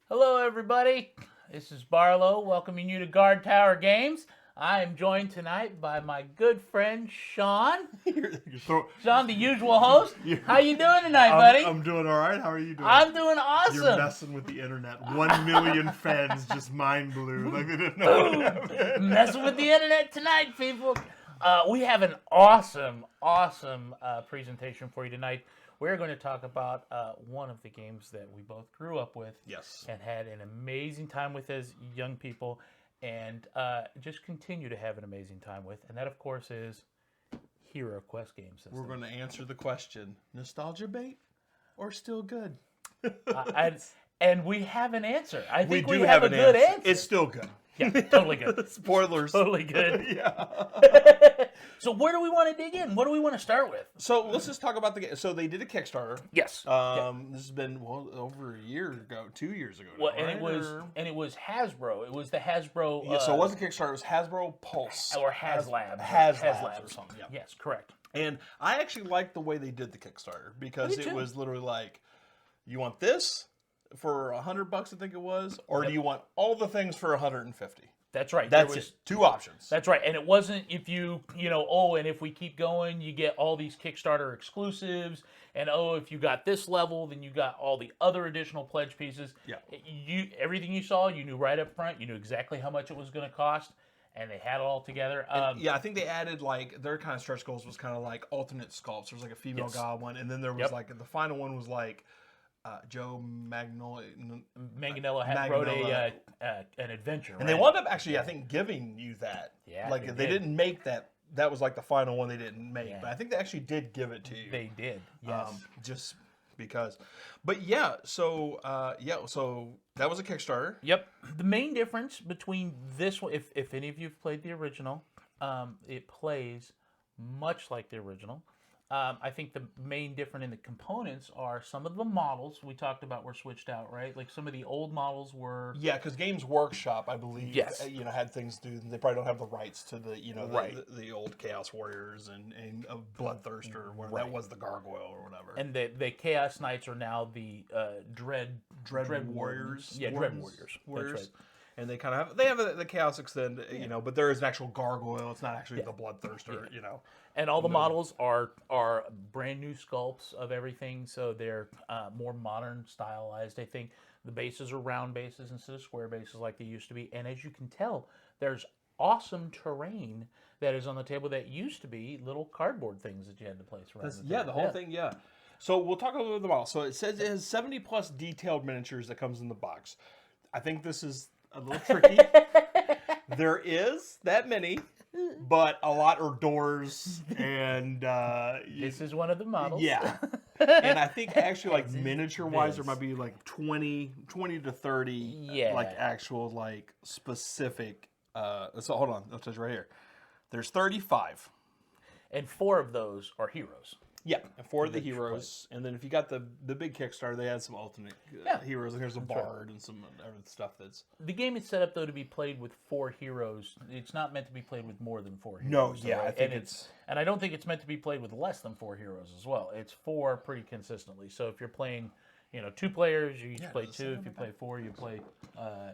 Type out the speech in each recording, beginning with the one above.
Hello, everybody. This is Barlow, welcoming you to Guardtower Games. I am joined tonight by my good friend Sean. Sean, the usual host. How you doing tonight, buddy? I'm doing all right. How are you doing? I'm doing awesome. You're messing with the internet. 1 million fans just mind blew. Like they didn't know what happened. Messing with the internet tonight, people. We have an awesome presentation for you tonight. We're going to talk about one of the games that we both grew up with. Yes. And had an amazing time with as young people, and just continue to have an amazing time with. And that, of course, is HeroQuest game system. We're going to answer the question: nostalgia bait or still good? And we have an answer. I think we do have a good answer. It's still good. Yeah, totally good. Spoilers. Totally good. Yeah. So where do we want to dig in? What do we want to start with? So let's just talk about the game. So they did a Kickstarter. Yes. This has been over a year ago, 2 years ago. Well, now, and right? it was Hasbro. It was the Hasbro. Yeah. So it wasn't Kickstarter. It was Hasbro Pulse or HasLab. HasLab or something. Yeah. Yes, correct. And I actually liked the way they did the Kickstarter because Me it too. was literally like, you want this for $100, I think it was, or do you want all the things for 150? That's right. That's it. Two options. That's right. And it wasn't if you know, and if we keep going, you get all these Kickstarter exclusives. And, if you got this level, then you got all the other additional pledge pieces. Yeah. Everything you saw, you knew right up front. You knew exactly how much it was going to cost. And they had it all together. Yeah, I think they added, like, their kind of stretch goals was kind of like alternate sculpts. There was like a female god one. And then there was like, the final one was like, Joe Manganiello wrote an adventure, and they wound up actually, I think, giving you that. Yeah, like they didn't make that. That was like the final one they didn't make, Yeah. but I think they actually did give it to you. They did, yes. Just because, but yeah. So so that was a Kickstarter. Yep. The main difference between this one, if any of you've played the original, it plays much like the original. I think the main difference in the components are some of the models we talked about were switched out, right? Like some of the old models were... Yeah, because Games Workshop, I believe, Yes. Had things to do. They probably don't have the rights to the, Right. the old Chaos Warriors and Bloodthirst or whatever. Right. That was the Gargoyle or whatever. And the Chaos Knights are now the Dread Warriors. Yeah, Dread Warriors. Warriors. That's right. And they kind of have the Chaos Extend, but there is an actual Gargoyle. It's not actually the Bloodthirster, And all the models are brand new sculpts of everything, so they're more modern, stylized. I think the bases are round bases instead of square bases like they used to be. And as you can tell, there's awesome terrain that is on the table that used to be little cardboard things that you had to place around. The whole thing, yeah. So we'll talk a little bit about the model. So it says it has 70 plus detailed miniatures that comes in the box. I think this is a little tricky. There is that many, but a lot are doors and This is one of the models. yeah. And I think actually like miniature wise there might be like 20 to 30 like actual like specific so hold on, I'll tell you right here. There's 35. And 4 of those are heroes. Yeah, and 4 of the heroes, and then if you got the big Kickstarter, they had some alternate heroes, and there's a bard and some other stuff that's... The game is set up, though, to be played with 4 heroes. It's not meant to be played with more than 4 heroes. No, yeah, I think and I don't think it's meant to be played with less than 4 heroes as well. It's 4 pretty consistently. So if you're playing, 2 players, you each play 2. If you play 4, you play...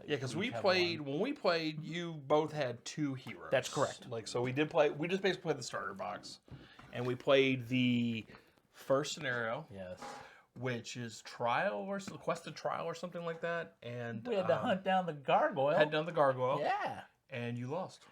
because when we played, you both had 2 heroes. That's correct. Like, so we just basically played the starter box. And we played the first scenario, Yes. which is Quest of Trial or something like that. And We had to hunt down the gargoyle. Had done the gargoyle. Yeah. And you lost.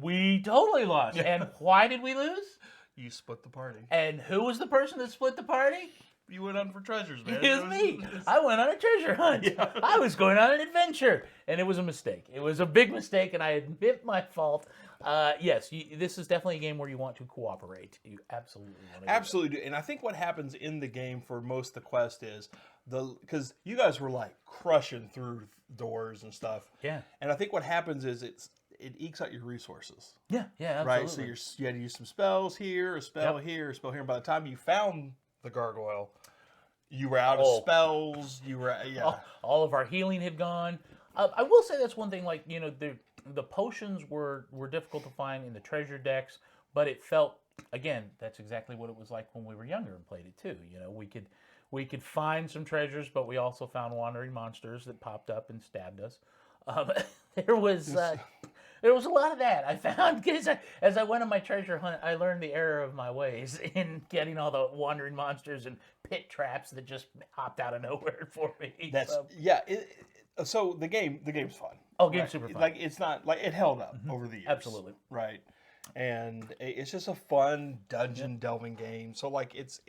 We totally lost. And why did we lose? You split the party. And who was the person that split the party? You went on for treasures, man. It was me. I went on a treasure hunt. Yeah. I was going on an adventure. And it was a mistake. It was a big mistake, and I admit my fault. Yes, this is definitely a game where you want to cooperate. You absolutely want to. Absolutely do. And I think what happens in the game for most of the quest is because you guys were like crushing through doors and stuff. Yeah. And I think what happens is it ekes out your resources. Yeah, absolutely. Right? So you had to use some spells here, a spell here, a spell here. And by the time you found the gargoyle, you were out of spells. You were all of our healing had gone. I will say that's one thing. Like the potions were difficult to find in the treasure decks, but it felt again, that's exactly what it was like when we were younger and played it too. You know, we could find some treasures, but we also found wandering monsters that popped up and stabbed us. Um, there was there was a lot of that I found because as I went on my treasure hunt, I learned the error of my ways in getting all the wandering monsters and pit traps that just hopped out of nowhere for me. That's So, yeah. So the game's fun. oh, game's Right? super fun. Like it's not like it held up over the years. Absolutely. Right. And it's just a fun dungeon delving game. So like it's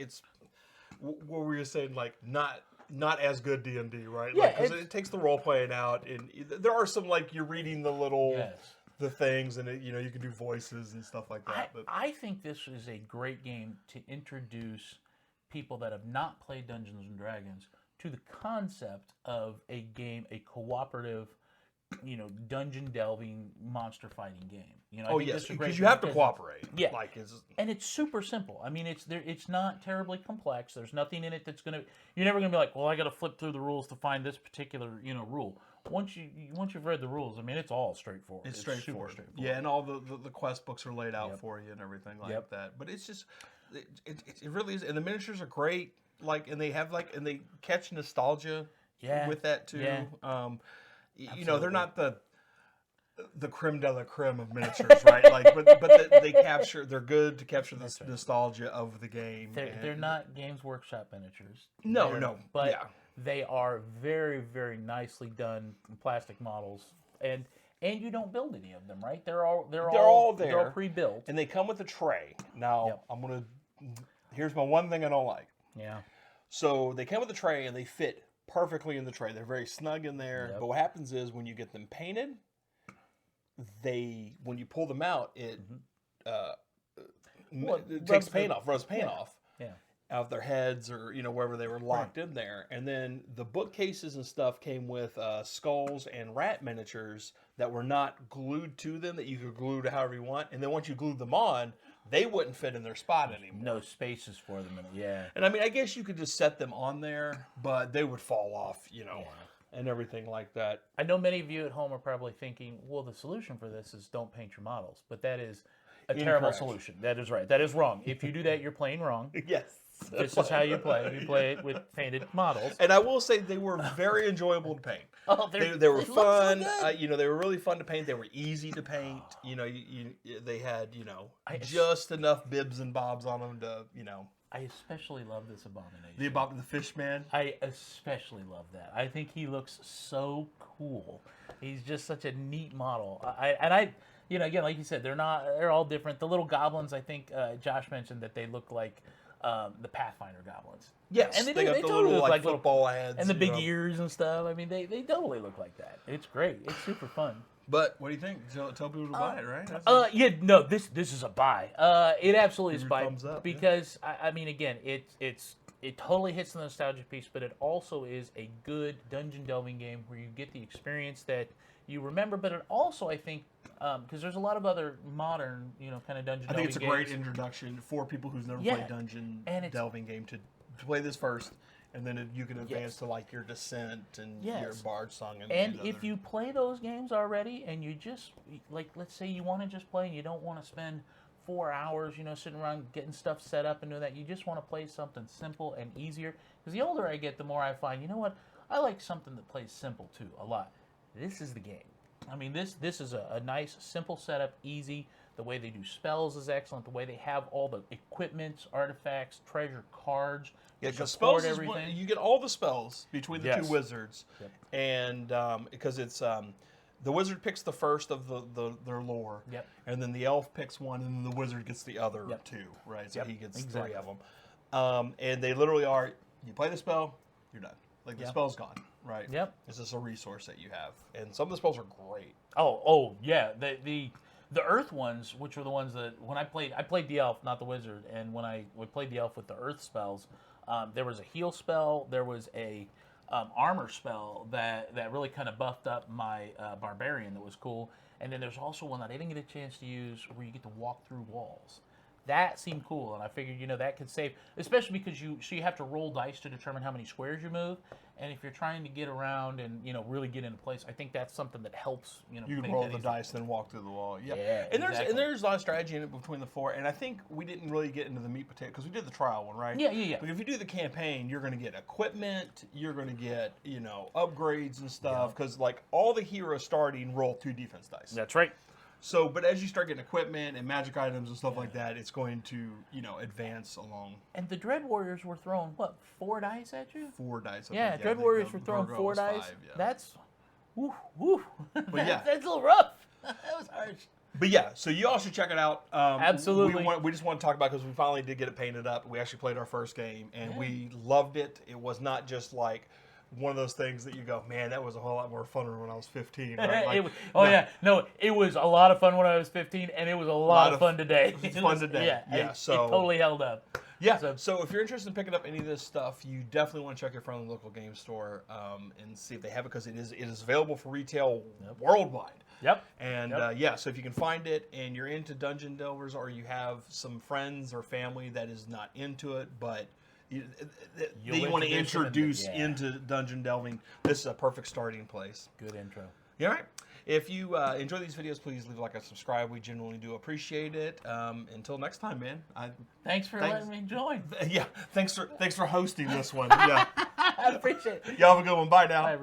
what were you saying, like not as good D&D, right? Yeah, because it takes the role playing out, and there are some like you're reading the little Yes. the things, and you know you can do voices and stuff like that. But I think this is a great game to introduce people that have not played Dungeons and Dragons to the concept of a game, a cooperative, dungeon delving, monster fighting game. I oh think yes, this is a great because you game have to cooperate. Yeah. Like it's and it's super simple. I mean, it's not terribly complex. There's nothing in it that's gonna. You're never gonna be like, well, I got to flip through the rules to find this particular you've read the rules. I mean, it's all straightforward. It's super straightforward. straightforward. Yeah, and all the quest books are laid out Yep. for you and everything like Yep. that. But it's just it really is, and the miniatures are great. Like, and they have and they catch nostalgia Yeah. with that too. Yeah. They're not the creme de la creme of miniatures, right? Like, but they capture. They're good to capture the right. nostalgia of the game. They're not Games Workshop miniatures. No, But yeah. they are very, very nicely done plastic models, and you don't build any of them, right? They're all all They're there. all pre-built. And they come with a tray. Now, Yep. Here's my one thing I don't like. Yeah. So they come with a tray and they fit perfectly in the tray. They're very snug in there. Yep. But what happens is when you get them painted, when you pull them out, it takes paint off, rubs paint off Yeah. out of their heads or wherever they were locked in there. And then the bookcases and stuff came with skulls and rat miniatures that were not glued to them, that you could glue to however you want. And then once you glued them on, they wouldn't fit in their spot anymore. No spaces for them. Yeah. And I mean, I guess you could just set them on there, but they would fall off, and everything like that. I know many of you at home are probably thinking, well, the solution for this is don't paint your models. But that is a terrible Incorrect. solution. That is right. That is wrong. If you do that, you're playing wrong. Yes. This is how you play. You play it with painted models. And I will say they were very enjoyable to paint. Oh, They were they look so fun. good. They were really fun to paint. They were easy to paint. They had I- just enough bibs and bobs on them to I especially love this abomination. the fish man. I especially love that. I think he looks so cool. He's just such a neat model. Again, like you said, they're all different. The little goblins, I think Josh mentioned that they look like the Pathfinder goblins. Yes, And they got do. They the totally little look like little football heads and the big ears and stuff. I mean, they totally look like that. It's great. It's super fun. But what do you think? Tell people to buy it, right? This is a buy. It absolutely is a buy thumbs up, yeah. because I mean, again, it totally hits the nostalgia piece, but it also is a good dungeon delving game where you get the experience that you remember. But it also, I think, because there's a lot of other modern, kind of dungeon. I think it's a delving great games. introduction for people who's never Yeah, played dungeon and it's- delving game to play this first, and then you can advance Yes. to like your Descent and Yes. your Bard Song. And if you play those games already, and you just let's say you want to just play, and you don't want to spend 4 hours, sitting around getting stuff set up and doing that. You just want to play something simple and easier. Because the older I get, the more I find, I like something that plays simple too a lot. This is the game. I mean, this is a nice, simple setup, easy. The way they do spells is excellent. The way they have all the equipment, artifacts, treasure cards, because support spells is everything. you get all the spells between the Yes. two wizards, Yep. and because it's the wizard picks the first of their lore, Yep. and then the elf picks one, and then the wizard gets the other Yep. two, right? So Yep. he gets Exactly. 3 of them, and they literally are. You play the spell, you're done. Like the Yep. spell's gone, right? Yep. It's just a resource that you have, and some of the spells are great. Oh yeah. The Earth ones, which were the ones that when I played the elf, not the wizard, and when we played the elf with the Earth spells, there was a heal spell, there was a armor spell that really kind of buffed up my barbarian that was cool, and then there's also one that I didn't get a chance to use where you get to walk through walls. that seemed cool, and I figured, you know, that could save, especially because you have to roll dice to determine how many squares you move, and if you're trying to get around and, you know, really get into place, I think that's something that helps, you know. You can make roll that the easy. dice, then walk through the wall. Yeah, Yeah, and exactly. there's a lot of strategy in it between the 4. And I think we didn't really get into the meat potato because we did the trial one, right? Yeah. But if you do the campaign, you're going to get equipment, you're going to get, you know, upgrades and stuff because like all the heroes starting roll 2 defense dice. That's right. So, but as you start getting equipment and magic items and stuff like that, it's going to, you know, advance along. And the Dread Warriors were throwing, what, 4 dice at you? 4 dice. I Yeah, think. Dread I think Warriors the were throwing Virgo 4 was dice. 5, yeah. That's, woo. But yeah. That's a little rough. That was harsh. But yeah, so you all should check it out. Absolutely. We just want to talk about because we finally did get it painted up. We actually played our first game and we loved it. It was not just like one of those things that you go, man, that was a whole lot more fun when I was 15. Right? Like, it was a lot of fun when I was 15, and it was a lot of fun today. It was fun today. Yeah, so it totally held up. yeah. So if you're interested in picking up any of this stuff, you definitely want to check your friendly local game store and see if they have it because it is available for retail worldwide. Yep. And so if you can find it and you're into Dungeon Delvers or you have some friends or family that is not into it, but you want to introduce into dungeon delving, this is a perfect starting place. Good intro. All right. If you enjoy these videos, please leave a like and subscribe. We genuinely do appreciate it. Until next time, man. Thanks for letting me join. Yeah. Thanks for hosting this one. Yeah. I appreciate it. Y'all have a good one. Bye now. Bye,